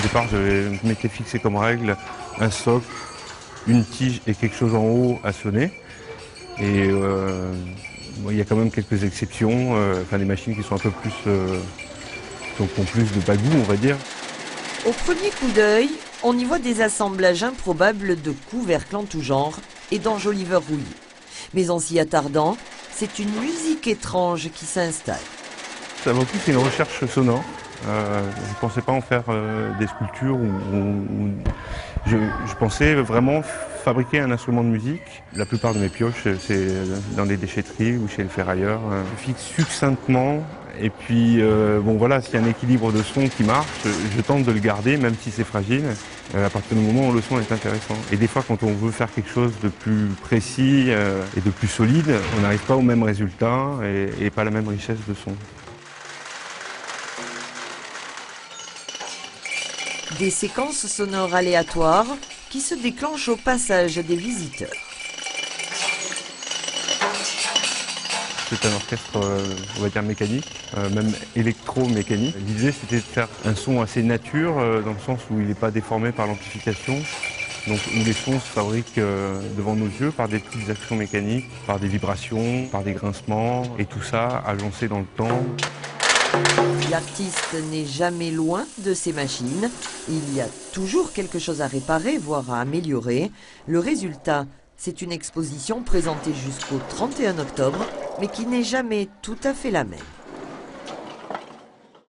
départ, je m'étais fixé comme règle un socle, une tige et quelque chose en haut à sonner. Et il y a quand même quelques exceptions, des machines qui sont un peu plus, qui ont plus de bagou, on va dire. Au premier coup d'œil, on y voit des assemblages improbables de couvercles en tout genre et d'enjoliveurs rouillés. Mais en s'y attardant, c'est une musique étrange qui s'installe. Avant tout, c'est une recherche sonore. Je ne pensais pas en faire des sculptures je pensais vraiment fabriquer un instrument de musique. La plupart de mes pioches, c'est dans des déchetteries ou chez le ferrailleur. Je fixe succinctement et puis s'il y a un équilibre de son qui marche, je tente de le garder même si c'est fragile, à partir du moment où le son est intéressant. Et des fois quand on veut faire quelque chose de plus précis et de plus solide, on n'arrive pas au même résultat et pas la même richesse de son. Des séquences sonores aléatoires qui se déclenchent au passage des visiteurs. C'est un orchestre, on va dire mécanique, même électromécanique. L'idée c'était de faire un son assez nature, dans le sens où il n'est pas déformé par l'amplification. Donc où les sons se fabriquent devant nos yeux par des petites actions mécaniques, par des vibrations, par des grincements, et tout ça agencé dans le temps. L'artiste n'est jamais loin de ses machines. Il y a toujours quelque chose à réparer, voire à améliorer. Le résultat, c'est une exposition présentée jusqu'au 31 octobre, mais qui n'est jamais tout à fait la même.